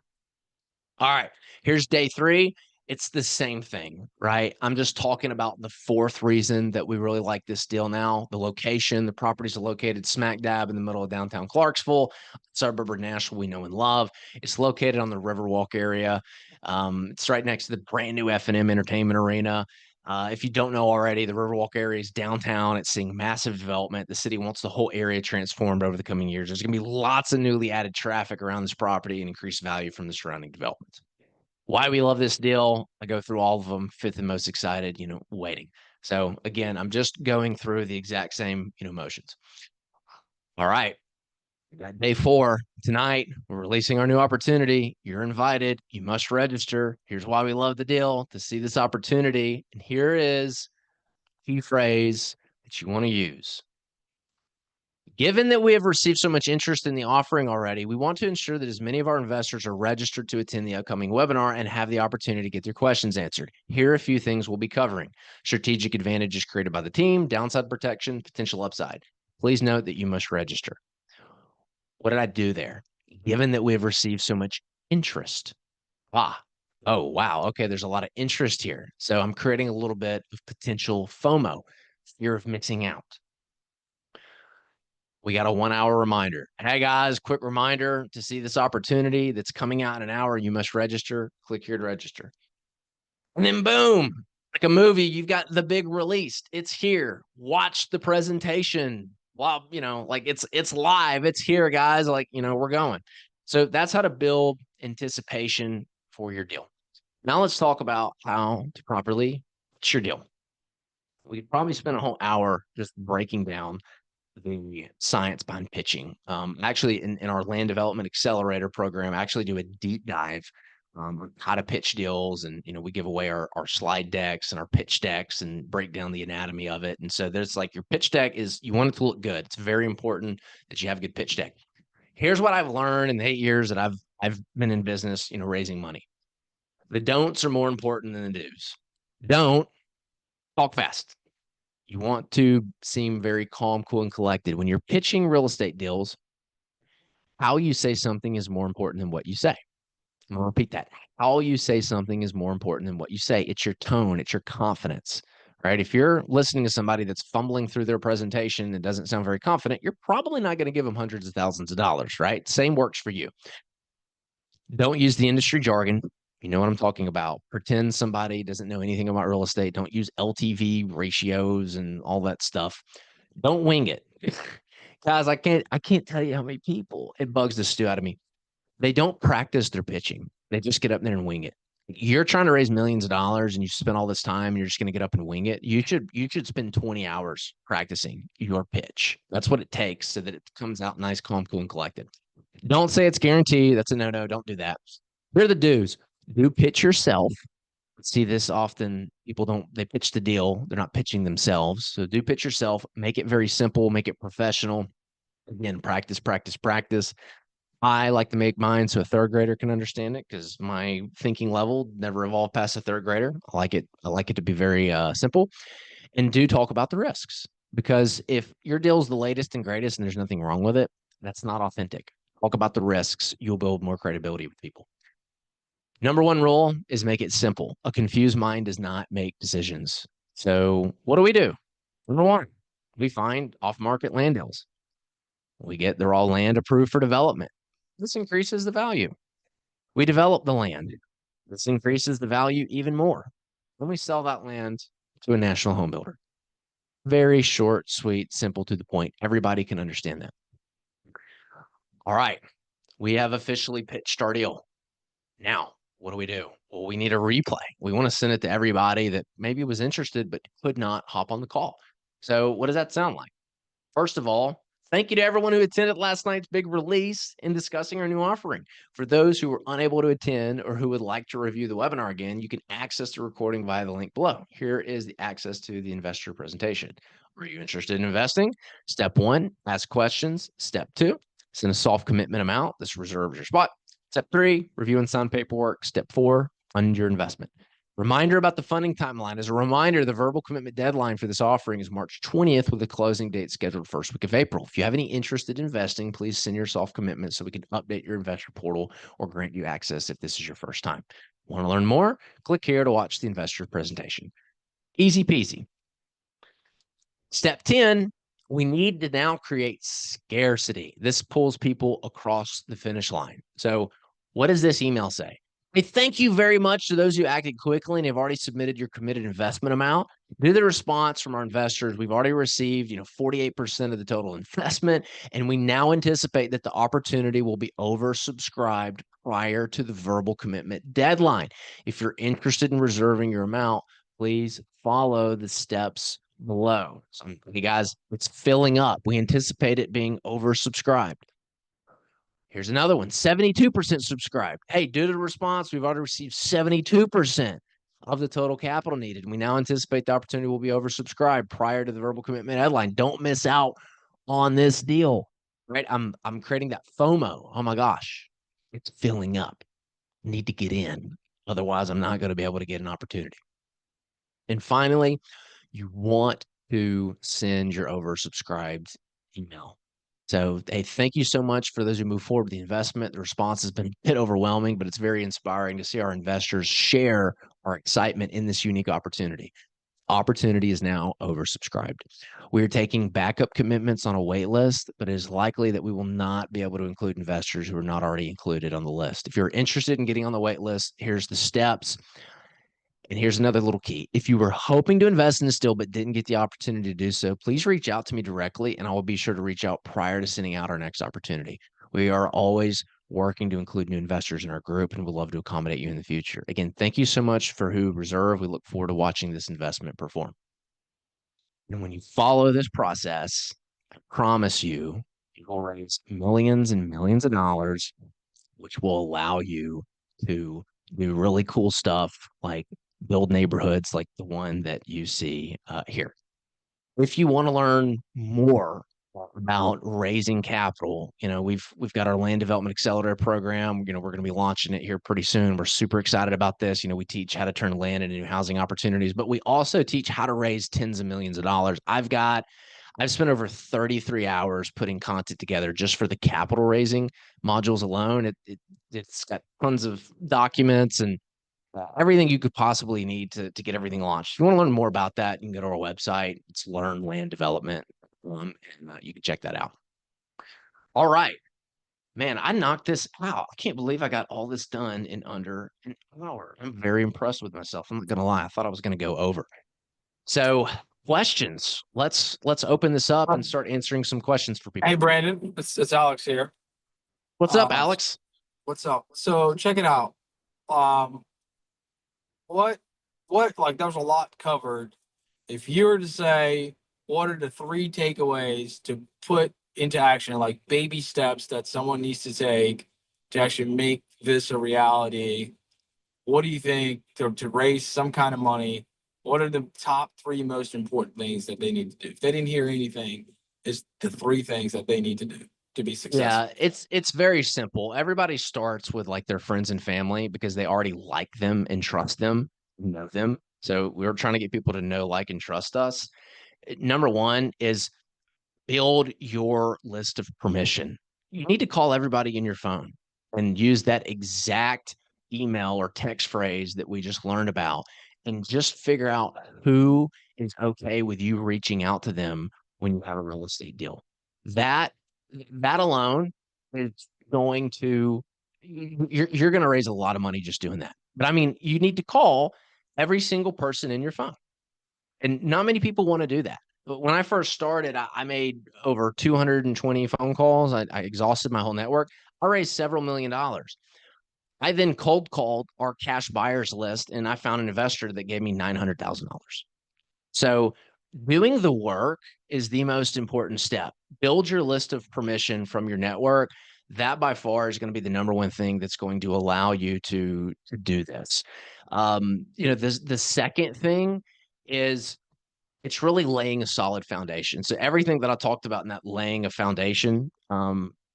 All right, here's day three. It's the same thing, right? I'm just talking about the fourth reason that we really like this deal now. The location, the properties are located smack dab in the middle of downtown Clarksville, suburb of Nashville we know and love. It's located on the Riverwalk area. It's right next to the brand new F&M Entertainment Arena. If you don't know already, the Riverwalk area is downtown. It's seeing massive development. The city wants the whole area transformed over the coming years. There's going to be lots of newly added traffic around this property and increased value from the surrounding developments. Why we love this deal, I go through all of them. Fifth and most excited, waiting. So again, I'm just going through the exact same, motions. All right. We got day 4 tonight. We're releasing our new opportunity. You're invited. You must register. Here's why we love the deal, to see this opportunity. And here is key phrase that you want to use. Given that we have received so much interest in the offering already, we want to ensure that as many of our investors are registered to attend the upcoming webinar and have the opportunity to get their questions answered. Here are a few things we'll be covering. Strategic advantages created by the team, downside protection, potential upside. Please note that you must register. What did I do there? Given that we have received so much interest. Oh, wow. Okay, there's a lot of interest here. So I'm creating a little bit of potential FOMO, fear of missing out. We got a 1-hour reminder. Hey guys, quick reminder to see this opportunity that's coming out in an hour. You must register. Click here to register. And then boom, like a movie, you've got the big release. It's here. Watch the presentation. Well, like it's live. It's here, guys. Like, we're going. So that's how to build anticipation for your deal. Now let's talk about how to properly pitch your deal. We could probably spend a whole hour just breaking down the science behind pitching. Actually, in our land development accelerator program, I actually do a deep dive on how to pitch deals. And, we give away our slide decks and our pitch decks and break down the anatomy of it. And so there's like your pitch deck is, you want it to look good. It's very important that you have a good pitch deck. Here's what I've learned in the 8 years that I've been in business, raising money. The don'ts are more important than the do's. Don't talk fast. You want to seem very calm, cool, and collected. When you're pitching real estate deals, how you say something is more important than what you say. I'm going to repeat that. How you say something is more important than what you say. It's your tone. It's your confidence, right? If you're listening to somebody that's fumbling through their presentation and doesn't sound very confident, you're probably not going to give them hundreds of thousands of dollars, right? Same works for you. Don't use the industry jargon. You know what I'm talking about. Pretend somebody doesn't know anything about real estate. Don't use LTV ratios and all that stuff. Don't wing it. Guys, I can't tell you how many people, it bugs the stew out of me. They don't practice their pitching. They just get up there and wing it. You're trying to raise millions of dollars and you spend all this time and you're just going to get up and wing it. You should spend 20 hours practicing your pitch. That's what it takes so that it comes out nice, calm, cool, and collected. Don't say it's guaranteed. That's a no. Don't do that. Here are the do's. Do pitch yourself. See this often. People don't, they pitch the deal. They're not pitching themselves. So do pitch yourself. Make it very simple. Make it professional. Again, practice, practice, practice. I like to make mine so a third grader can understand it because my thinking level never evolved past a third grader. I like it. I like it to be very simple. And do talk about the risks because if your deal is the latest and greatest and there's nothing wrong with it, that's not authentic. Talk about the risks. You'll build more credibility with people. Number one rule is make it simple. A confused mind does not make decisions. So what do? Number one, we find off-market land deals. They're all land approved for development. This increases the value. We develop the land. This increases the value even more. Then we sell that land to a national home builder. Very short, sweet, simple, to the point. Everybody can understand that. All right. We have officially pitched our deal. Now, what do? Well, we need a replay. We want to send it to everybody that maybe was interested but could not hop on the call. So what does that sound like? First of all, thank you to everyone who attended last night's big release in discussing our new offering. For those who were unable to attend or who would like to review the webinar again, you can access the recording via the link below. Here is the access to the investor presentation. Are you interested in investing? Step 1, ask questions. Step 2, send a soft commitment amount. This reserves your spot. Step 3, review and sign paperwork. Step 4, fund your investment. Reminder about the funding timeline. As a reminder, the verbal commitment deadline for this offering is March 20th with the closing date scheduled first week of April. If you have any interest in investing, please send your soft commitment so we can update your investor portal or grant you access if this is your first time. Want to learn more? Click here to watch the investor presentation. Easy peasy. Step 10, we need to now create scarcity. This pulls people across the finish line. So what does this email say? Hey, thank you very much to those who acted quickly and have already submitted your committed investment amount. Due to the response from our investors, we've already received 48% of the total investment, and we now anticipate that the opportunity will be oversubscribed prior to the verbal commitment deadline. If you're interested in reserving your amount, please follow the steps below. So, hey guys, it's filling up. We anticipate it being oversubscribed. Here's another one, 72% subscribed. Hey, due to the response, we've already received 72% of the total capital needed. We now anticipate the opportunity will be oversubscribed prior to the verbal commitment deadline. Don't miss out on this deal, right? I'm creating that FOMO. Oh my gosh, it's filling up. Need to get in. Otherwise, I'm not going to be able to get an opportunity. And finally, you want to send your oversubscribed email. So, hey, thank you so much for those who move forward with the investment. The response has been a bit overwhelming, but it's very inspiring to see our investors share our excitement in this unique opportunity. Opportunity is now oversubscribed. We are taking backup commitments on a wait list, but it is likely that we will not be able to include investors who are not already included on the list. If you're interested in getting on the wait list, here's the steps. And here's another little key. If you were hoping to invest in this deal but didn't get the opportunity to do so, please reach out to me directly, and I will be sure to reach out prior to sending out our next opportunity. We are always working to include new investors in our group, and we'd love to accommodate you in the future. Again, thank you so much for who reserve. We look forward to watching this investment perform. And when you follow this process, I promise you, you will raise millions and millions of dollars, which will allow you to do really cool stuff like build neighborhoods like the one that you see here. If you want to learn more about raising capital, we've got our land development accelerator program. We're going to be launching it here pretty soon. We're super excited about this. We teach how to turn land into new housing opportunities, but we also teach how to raise tens of millions of dollars. I've spent over 33 hours putting content together just for the capital raising modules alone. It's got tons of documents and everything you could possibly need to get everything launched. If you want to learn more about that, you can go to our website. It's Learn Land Development, and you can check that out. All right, man, I knocked this out. I can't believe I got all this done in under an hour. I'm very impressed with myself. I'm not gonna lie. I thought I was gonna go over. So, questions. Let's open this up and start answering some questions for people. Hey, Brandon, it's Alex here. What's up, Alex? What's up? So check it out. Um, what like there's a lot covered. If you were to say what are the three takeaways to put into action, like baby steps that someone needs to take to actually make this a reality, what do you think to raise some kind of money? What are the top three most important things that they need to do? If they didn't hear anything, is the three things that they need to do to be successful. Yeah, it's very simple. Everybody starts with like their friends and family because they already like them and trust them, know them. So we're trying to get people to know, like, and trust us. Number one is build your list of permission. You need to call everybody in your phone and use that exact email or text phrase that we just learned about and just figure out who is okay with you reaching out to them when you have a real estate deal. That that alone is going to you're going to raise a lot of money just doing that. But I mean, you need to call every single person in your phone. And not many people want to do that. But when I first started, I made over 220 phone calls. I exhausted my whole network. I raised several $1,000,000. I then cold called our cash buyers list and I found an investor that gave me $900,000. So doing the work is the most important step. Build your list of permission from your network. That by far is going to be the number one thing that's going to allow you to do this. The second thing is it's really laying a solid foundation. So everything that I talked about in that laying a foundation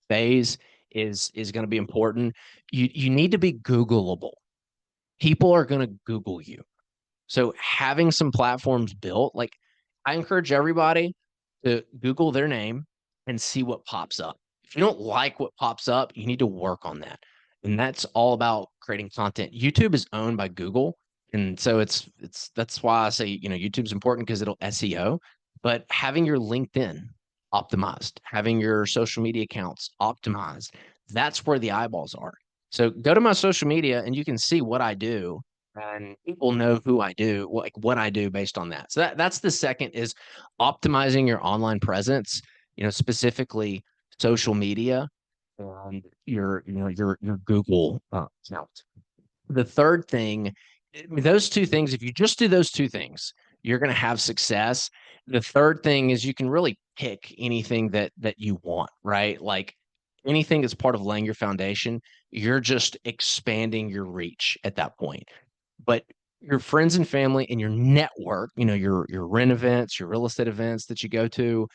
phase is going to be important. You need to be Googleable. People are going to Google you. So having some platforms built, like I encourage everybody to Google their name and see what pops up. If you don't like what pops up, you need to work on that. And that's all about creating content. YouTube is owned by Google. And so it's that's why I say, YouTube's important because it'll SEO, but having your LinkedIn optimized, having your social media accounts optimized, that's where the eyeballs are. So go to my social media and you can see what I do and people know who I do, like what I do based on that. So that's the second is optimizing your online presence, specifically social media and your Google account. The third thing, those two things, if you just do those two things, you're going to have success. The third thing is you can really pick anything that you want, right? Like anything that's part of laying your foundation, you're just expanding your reach at that point. But your friends and family and your network, your rent events, your real estate events that you go to,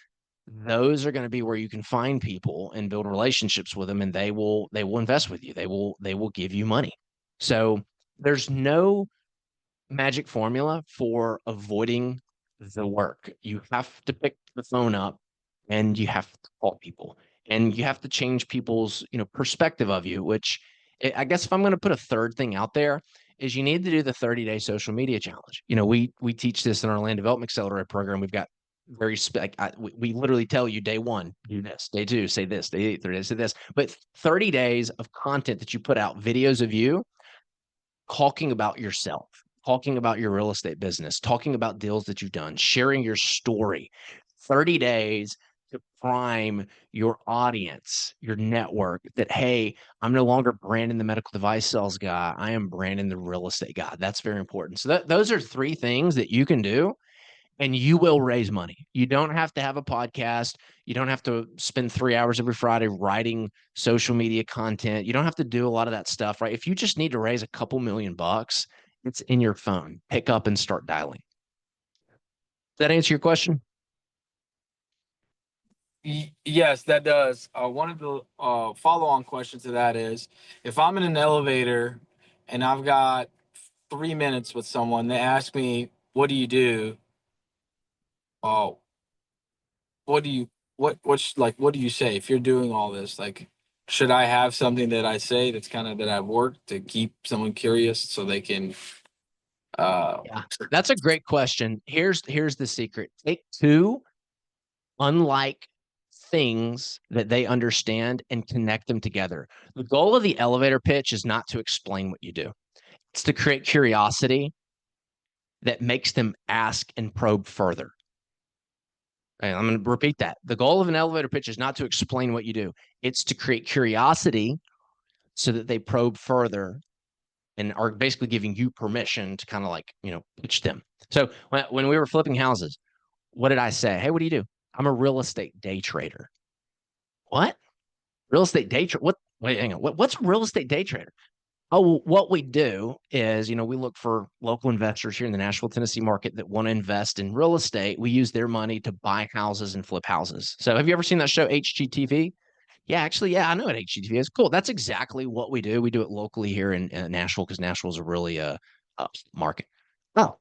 those are going to be where you can find people and build relationships with them, and they will invest with you. They will give you money. So there's no magic formula for avoiding the work. You have to pick the phone up and you have to call people and you have to change people's, perspective of you, which I guess if I'm going to put a third thing out there is you need to do the 30-day social media challenge. We teach this in our land development accelerator program. We've got very we literally tell you day one, do this, day two, say this, day 3 days, say this, but 30 days of content that you put out, videos of you talking about yourself, talking about your real estate business, talking about deals that you've done, sharing your story. 30 days to prime your audience, your network that, hey, I'm no longer Brandon, the medical device sales guy. I am Brandon, the real estate guy. That's very important. So those are three things that you can do and you will raise money. You don't have to have a podcast. You don't have to spend 3 hours every Friday writing social media content. You don't have to do a lot of that stuff, right? If you just need to raise a couple $1,000,000, it's in your phone. Pick up and start dialing. Does that answer your question? Yes, that does. One of the follow-on questions to that is, if I'm in an elevator and I've got 3 minutes with someone, they ask me, "What do you do?" Oh, what do you what do you say if you're doing all this? Like, should I have something that I say that's kind of that I've worked to keep someone curious so they can uh Yeah, that's a great question. Here's the secret. Take two unlike things that they understand and connect them together. The goal of the elevator pitch is not to explain what you do. It's to create curiosity that makes them ask and probe further. And I'm going to repeat that. The goal of an elevator pitch is not to explain what you do. It's to create curiosity so that they probe further and are basically giving you permission to kind of like, pitch them. So when we were flipping houses, what did I say? Hey, what do you do? I'm a real estate day trader. What? Real estate day trader? What? Wait, hang on. What's a real estate day trader? Oh, well, what we do is, we look for local investors here in the Nashville, Tennessee market that want to invest in real estate. We use their money to buy houses and flip houses. So have you ever seen that show HGTV? Yeah, actually, yeah, I know what HGTV is. Cool. That's exactly what we do. We do it locally here in Nashville because Nashville is a really market. Oh,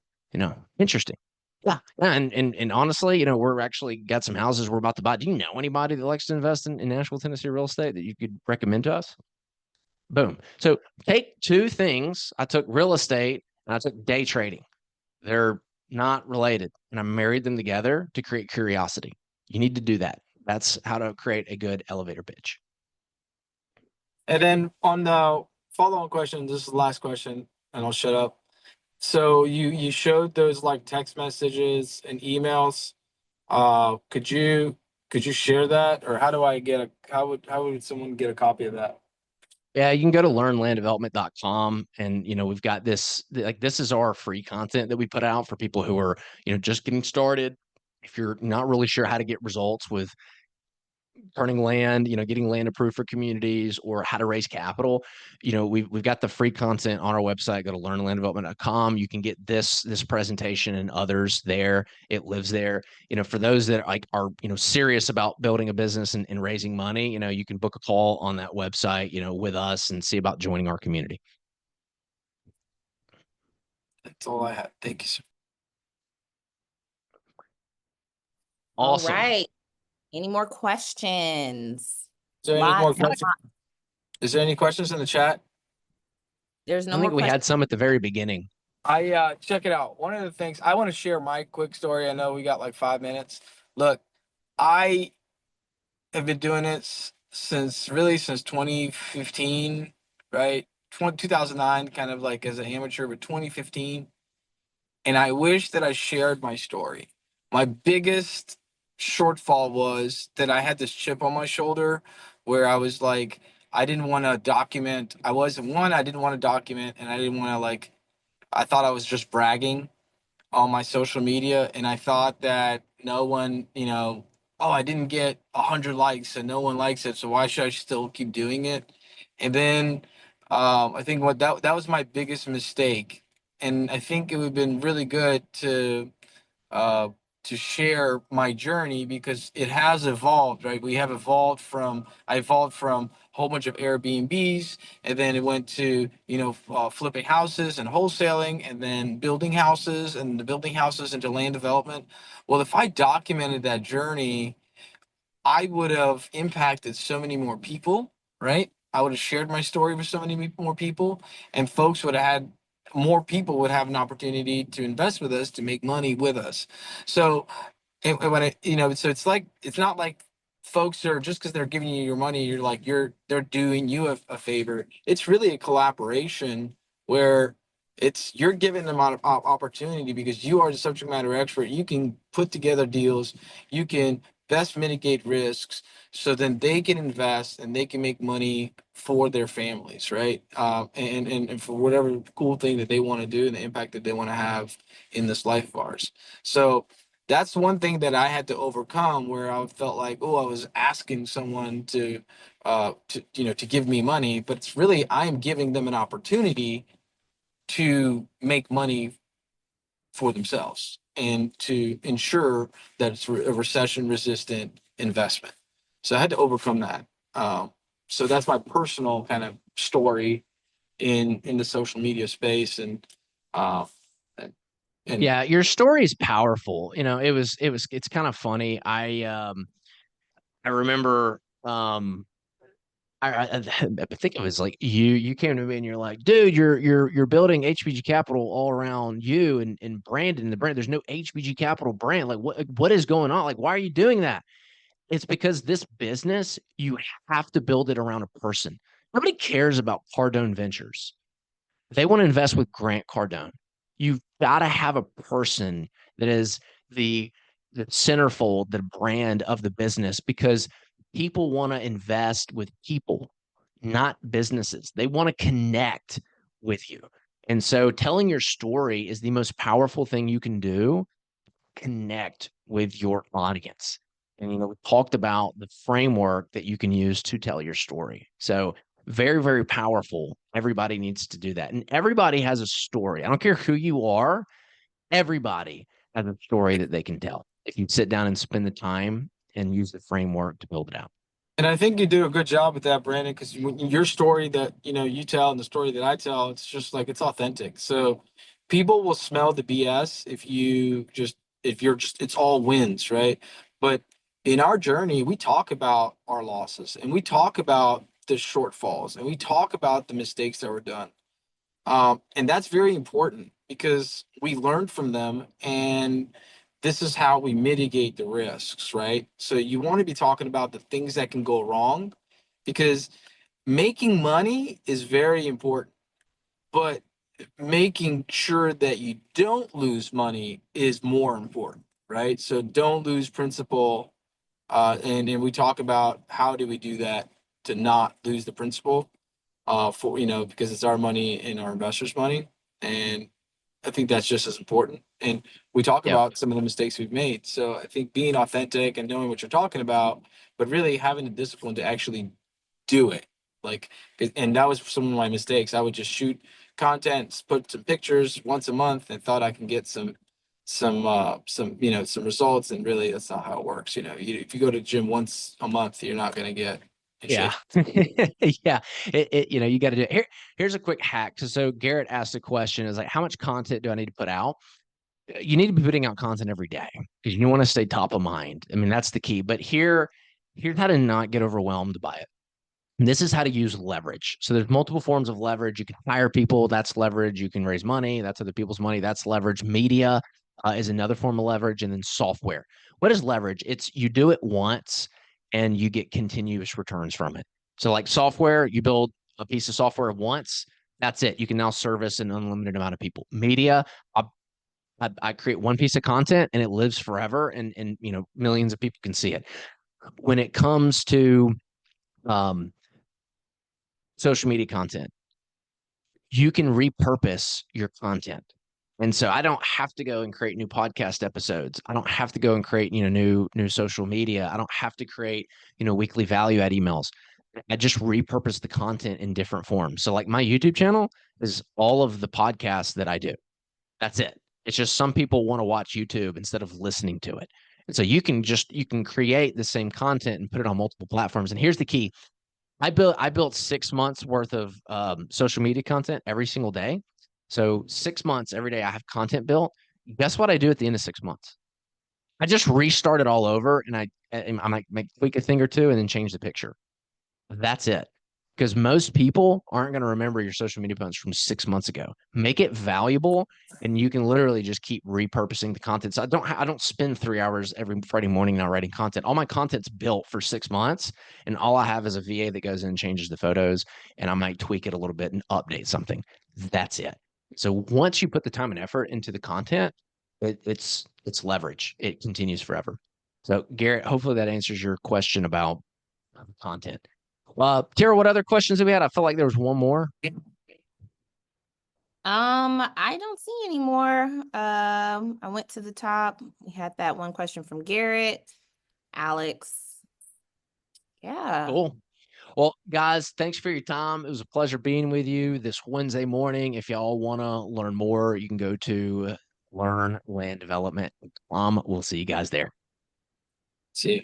interesting. Yeah. And honestly, we're actually got some houses we're about to buy. Do you know anybody that likes to invest in Nashville, Tennessee real estate that you could recommend to us? Boom. So take two things. I took real estate and I took day trading. They're not related. And I married them together to create curiosity. You need to do that. That's how to create a good elevator pitch. And then on the follow-on question, this is the last question, and I'll shut up. So you showed those like text messages and emails. Could you share that, or how would someone get a copy of that? Yeah, you can go to learnlanddevelopment.com and we've got this is our free content that we put out for people who are, just getting started. If you're not really sure how to get results with turning land, getting land approved for communities or how to raise capital, we've got the free content on our website. Go to learnlanddevelopment.com. You can get this presentation and others there. It lives there. For those that are serious about building a business and raising money, you can book a call on that website, with us and see about joining our community. That's all I have. Thank you, sir. Awesome. All right. Any more questions? Is there any more questions? Is there any questions in the chat? There's no I more think we questions. had some at the very beginning. Check it out. One of the things I want to share my quick story. I know we got like 5 minutes. Look, I have been doing it since 2015, right? 2009, kind of like as an amateur, but 2015. And I wish that I shared my story. My biggest shortfall was that I had this chip on my shoulder where I was like, I didn't want to document. I didn't want to document, and I didn't want to I thought I was just bragging on my social media, and I thought that no one, oh, I didn't get 100 likes and no one likes it, so why should I still keep doing it? And then I think what that was my biggest mistake, and I think it would have been really good uh, to share my journey because it has evolved, right? I evolved from a whole bunch of Airbnbs, and then it went to, flipping houses and wholesaling, and then building houses, and the building houses into land development. Well, if I documented that journey, I would have impacted so many more people, right? I would have shared my story with so many more people, and more people would have an opportunity to invest with us to make money with us. So, and when so it's not like folks are just because they're giving you your money, they're doing you a favor. It's really a collaboration where you're giving them opportunity because you are the subject matter expert. You can put together deals. You can best mitigate risks so then they can invest and they can make money for their families, right? And for whatever cool thing that they want to do and the impact that they want to have in this life of ours. So that's one thing that I had to overcome where I felt like, oh, I was asking someone to give me money, but it's really, I am giving them an opportunity to make money for themselves and to ensure that it's a recession resistant investment. So I had to overcome that. So that's my personal kind of story in the social media space. Uh, and Yeah, your story is powerful. It's kind of funny. I remember I think it was like you came to me and you're like, dude, you're building HBG Capital all around you and Brandon the brand. There's no HBG Capital brand. Like what is going on? Like, why are you doing that? It's because this business, you have to build it around a person. Nobody cares about Cardone Ventures. They want to invest with Grant Cardone. You've got to have a person that is the centerfold, the brand of the business, because people want to invest with people, not businesses. They want to connect with you. And so telling your story is the most powerful thing you can do. Connect with your audience. And, we talked about the framework that you can use to tell your story. So very, very powerful. Everybody needs to do that. And everybody has a story. I don't care who you are. Everybody has a story that they can tell if you sit down and spend the time and use the framework to build it out. And I think you do a good job with that, Brandon, because your story that you tell and the story that I tell, it's just like it's authentic. So people will smell the BS if you're just it's all wins, right? But in our journey, we talk about our losses and we talk about the shortfalls and we talk about the mistakes that were done. And that's very important because we learned from them, and this is how we mitigate the risks, right? So you want to be talking about the things that can go wrong, because making money is very important, but making sure that you don't lose money is more important, right? So don't lose principal. And we talk about how do we do that to not lose the principal, because it's our money and our investors' money. And I think that's just as important. And we talk Yeah. about some of the mistakes we've made. So I think being authentic and knowing what you're talking about, but really having the discipline to actually do it. Like, and that was some of my mistakes. I would just shoot content, put some pictures once a month, and thought I can get some results. And really, that's not how it works. If you go to the gym once a month, you're not going to get in Yeah. shape. Yeah. You got to do it. Here's a quick hack. So Garrett asked a question is like, how much content do I need to put out? You need to be putting out content every day because you want to stay top of mind. I mean, that's the key. But here's how to not get overwhelmed by it. And this is how to use leverage. So there's multiple forms of leverage. You can hire people. That's leverage. You can raise money. That's other people's money. That's leverage. Media is another form of leverage. And then software. What is leverage? It's you do it once and you get continuous returns from it. So like software, you build a piece of software once. That's it. You can now service an unlimited amount of people. Media, I create one piece of content and it lives forever, and millions of people can see it. When it comes to social media content, you can repurpose your content. And so I don't have to go and create new podcast episodes. I don't have to go and create, new social media. I don't have to create, weekly value add emails. I just repurpose the content in different forms. So like my YouTube channel is all of the podcasts that I do. That's it. It's just some people want to watch YouTube instead of listening to it. And so you can create the same content and put it on multiple platforms. And here's the key. I built 6 months worth of social media content every single day. So 6 months every day I have content built. Guess what I do at the end of 6 months? I just restart it all over, and I might tweak a thing or two and then change the picture. That's it. Because most people aren't going to remember your social media posts from 6 months ago. Make it valuable, and you can literally just keep repurposing the content. So I don't spend 3 hours every Friday morning now writing content. All my content's built for 6 months, and all I have is a VA that goes in and changes the photos, and I might tweak it a little bit and update something. That's it. So once you put the time and effort into the content, it's leverage. It continues forever. So Garrett, hopefully that answers your question about content. Tara, what other questions have we had? I felt like there was one more. I don't see any more. I went to the top. We had that one question from Garrett, Alex. Yeah. Cool. Well, guys, thanks for your time. It was a pleasure being with you this Wednesday morning. If y'all want to learn more, you can go to learnlanddevelopment.com. We'll see you guys there. See you.